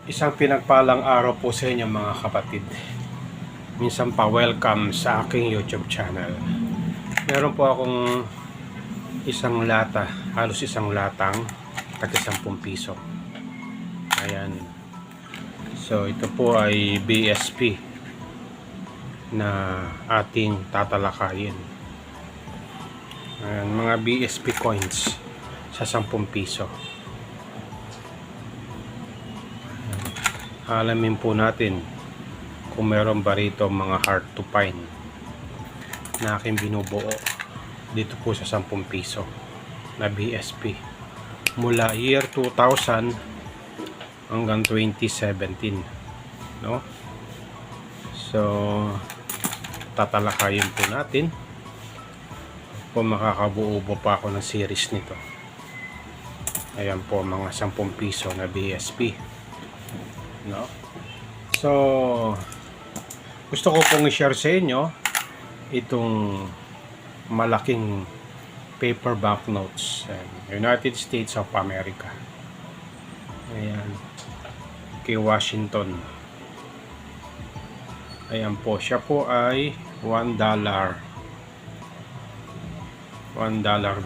Isang pinagpalang araw po sa inyo mga kapatid. Minsan pa welcome sa aking YouTube channel. Meron po akong isang lata, halos isang latang tag 10 piso. Ayan. So ito po ay BSP na ating tatalakayin. Ayan, mga BSP coins sa 10 piso. Alamin po natin kung meron ba rito mga hard to find na aking binubuo dito po sa 10 piso na BSP mula year 2000 hanggang 2017, no? So tatalakayin po natin kung makakabuo pa ako ng series nito. Ayan po mga 10 piso na BSP, no? So gusto ko pong i-share sa inyo itong malaking paper banknotes, United States of America. Ayan, kay Washington. Ayan po, siya po ay $1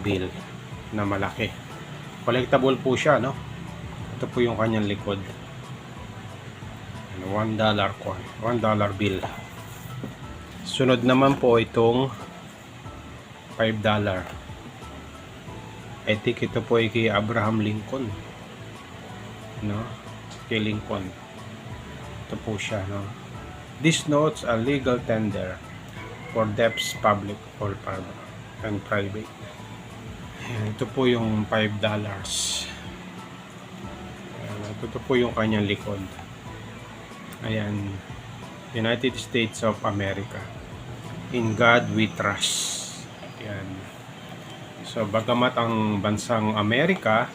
bill na malaki. Collectible po siya, no? Ito po yung kanyang likod. $1 coin, $1 bill. Sunod naman po itong $5. I think ito po ay kay Abraham Lincoln, no? Kay Lincoln. Ito po siya, no? These notes are legal tender for debts public or and private. Ayan, ito po yung $5. Ayan, ito po yung kanyang likod. Ayan, United States of America. In God we trust. Ayan. So bagamat ang bansang Amerika,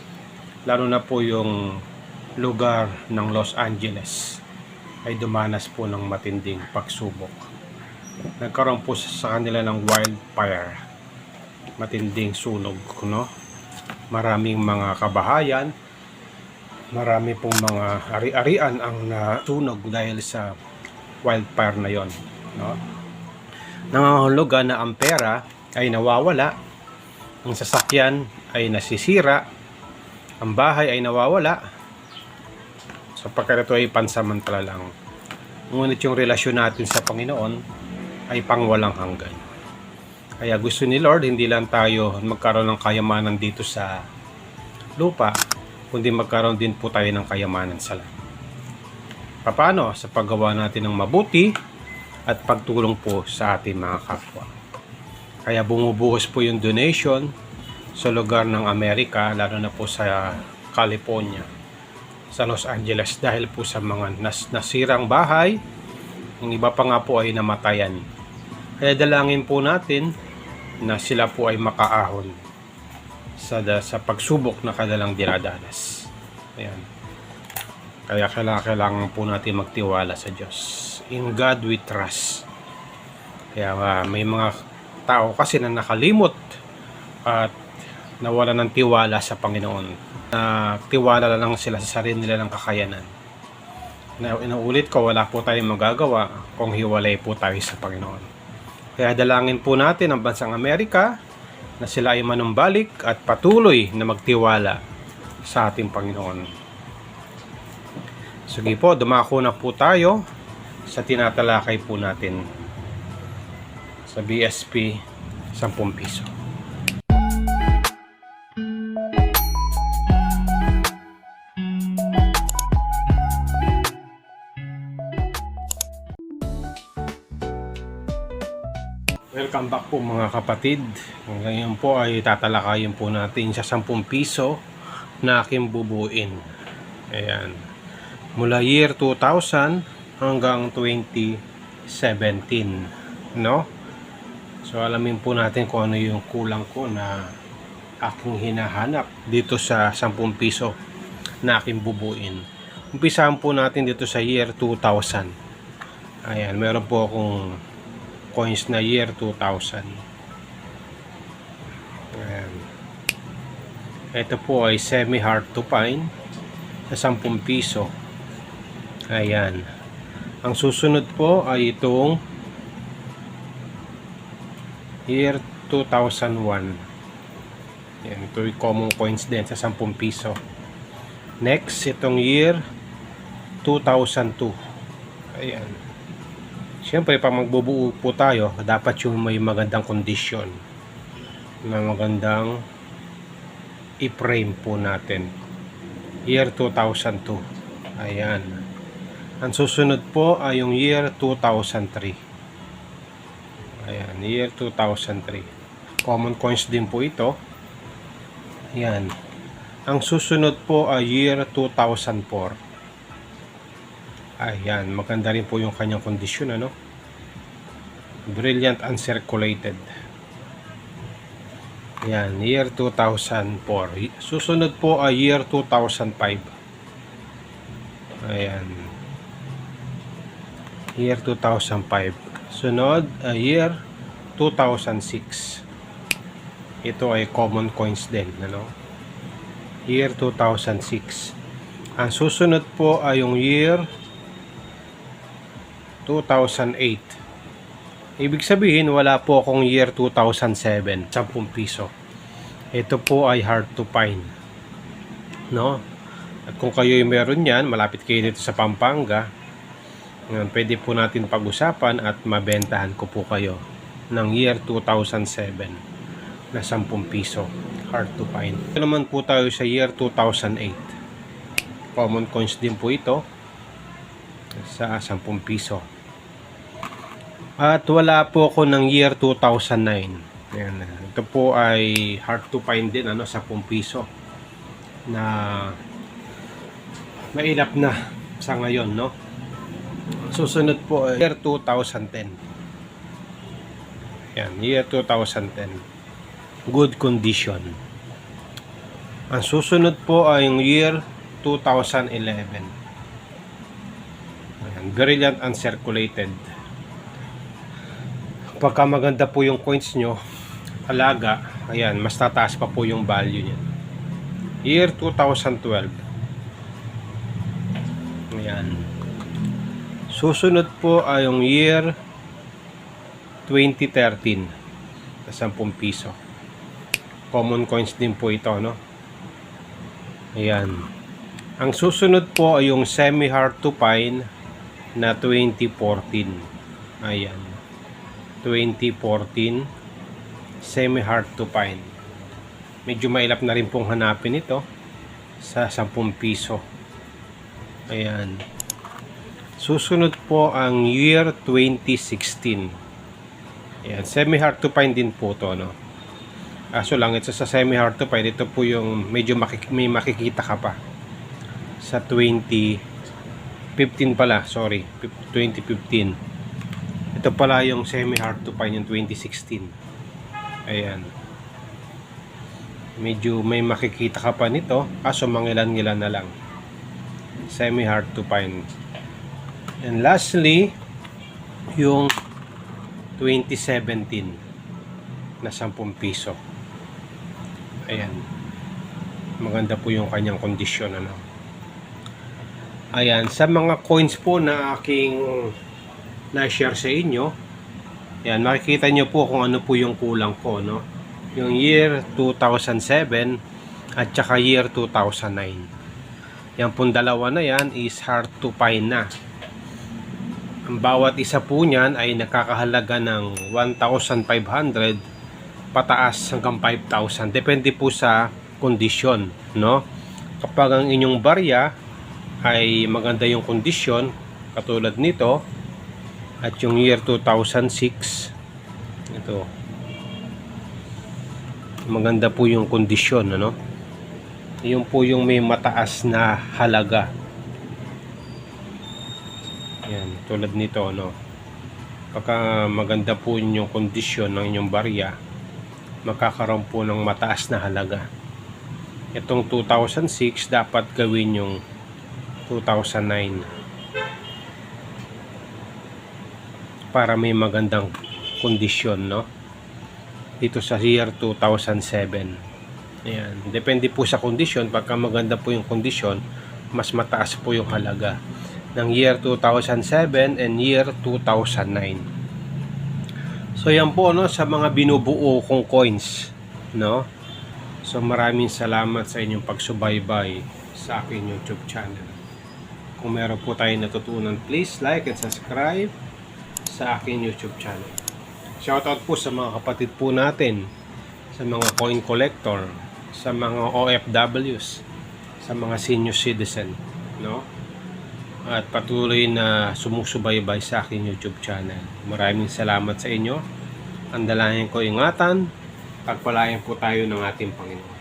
lalo na po yung lugar ng Los Angeles, ay dumanas po ng matinding pagsubok. Nagkaroon po sa kanila ng wildfire, matinding sunog, no? Maraming mga kabahayan, marami pong mga ari-arian ang natunog dahil sa wildfire na yon, no? Nangangahulugan na ang pera ay nawawala, ang sasakyan ay nasisira, ang bahay ay nawawala, sapagkat ito ay pansamantala lang. Ngunit yung relasyon natin sa Panginoon ay pangwalang hanggan. Kaya gusto ni Lord hindi lang tayo magkaroon ng kayamanan dito sa lupa, kundi magkaroon din po tayo ng kayamanan sa langit. Paano? Sa paggawa natin ng mabuti at pagtulong po sa ating mga kapwa. Kaya bumubuhos po yung donation sa lugar ng Amerika, lalo na po sa California, sa Los Angeles, dahil po sa mga nasirang bahay, yung iba pa nga po ay namatayan. Kaya dalangin po natin na sila po ay makaahon sa pagsubok na kanilang dinadanas. Ayan. Kaya kailangan po natin magtiwala sa Diyos. In God we trust. Kaya may mga tao kasi na nakalimot at nawala ng tiwala sa Panginoon. Tiwala lang sila sa sarili nila ng kakayanan. Inuulit ko, wala po tayong magagawa kung hiwalay po tayo sa Panginoon. Kaya dalangin po natin ang bansang Amerika na sila ay manumbalik at patuloy na magtiwala sa ating Panginoon. Sige po, dumako na po tayo sa tinatalakay po natin sa BSP 10 piso. Welcome back po mga kapatid. Ngayon po ay tatalakayin po natin sa 10 piso na aking bubuin. Ayan. Mula year 2000 hanggang 2017, no? So alamin po natin kung ano yung kulang ko na aking hinahanap dito sa 10 piso na aking bubuin. Umpisahan po natin dito sa year 2000. Ayan, meron po akong coins na year 2000. Ayan. Ito po ay semi hard to find sa 10 piso. Ayan. Ang susunod po ay itong year 2001. Yan, ito yung common coins din sa 10 piso. Next, itong year 2002. Ayan. Siyempre, pag magbubuo po tayo, dapat yung may magandang kondisyon na magandang i-frame po natin. Year 2002. Ayan. Ang susunod po ay yung year 2003. Ayan, year 2003. Common coins din po ito. Ayan. Ang susunod po ay year 2004. Ayan, maganda rin po yung kanyang kondisyon, ano? Brilliant uncirculated. Ayan, year 2004. Susunod po ay year 2005. Ayan. Year 2005. Sunod ay year 2006. Ito ay common coins din, ano? Year 2006. Ang susunod po ay yung year 2008. Ibig sabihin, wala po akong year 2007, 10 piso. Ito po ay hard to find, no? At kung kayo meron yan, malapit kayo dito sa Pampanga, pwede po natin pag-usapan at mabentahan ko po kayo ng year 2007 na 10 piso. Hard to find. Ito naman po tayo sa year 2008. Common coins din po ito sa 10 piso. At wala po ako ng year 2009. Ayan. Ito po ay hard to find din, ano, sa 10 piso na mailap na sa ngayon, no? Susunod po ay year 2010. Ayan, year 2010. Good condition. Ang susunod po ay yung year 2011. Ayan, brilliant uncirculated. Pagka maganda po yung coins nyo, alaga, ayan, mas tataas pa po yung value niya. Year 2012. Ayan. Susunod po ay yung year 2013 sa 10 piso. Common coins din po ito, no? Ayan. Ang susunod po ay yung semi-hard to find na 2014. Ayan. 2014 semi-hard to find. Medyo mailap na rin pong hanapin ito sa 10 piso. Ayan. Susunod po ang year 2016. Ayan, semi-hard to find din po to, no? Kaso lang, ito sa semi-hard to find, ito po yung medyo may makikita ka pa. Sa 2015 pala, sorry, 2015. Ito pala yung semi-hard to find yung 2016. Ayan. Medyo may makikita ka pa nito, kaso mangilan-ngilan na lang. Semi-hard to find. And lastly, yung 2017 na 10 piso. Ayan. Maganda po yung kanyang kondisyon, ano. Ayan, sa mga coins po na aking na-share sa inyo, ayan, makikita nyo po kung ano po yung kulang ko, no. Yung year 2007 at saka year 2009. Yan pong dalawa na yan is hard to find na. Ang bawat isa po niyan ay nakakahalaga ng 1,500 pataas hanggang 5,000. Depende po sa kondisyon, no? Kapag ang inyong barya ay maganda yung kondisyon, katulad nito, at yung year 2006, ito, maganda po yung kondisyon, ano? Yung po yung may mataas na halaga. Yan, tulad nito, no. Pagka maganda po yung kondisyon ng inyong barya, makakaroon po ng mataas na halaga. Itong 2006 dapat gawin yung 2009 para may magandang kondisyon, no. Dito sa year 2007. Ayan, depende po sa kondisyon. Pagka maganda po yung kondisyon, mas mataas po yung halaga. ng year 2007 and year 2009. So yan po, no, sa mga binubuo kong coins, no. So maraming salamat sa inyong pagsubaybay sa aking YouTube channel. Kung meron po tayong natutunan, please like and subscribe sa aking YouTube channel. Shoutout po sa mga kapatid po natin, sa mga coin collector, sa mga OFWs, sa mga senior citizen, no? At patuloy na sumusubaybay sa aking YouTube channel. Maraming salamat sa inyo. Ang dalangin ko, ingatan, pagpalain po tayo ng ating Panginoon.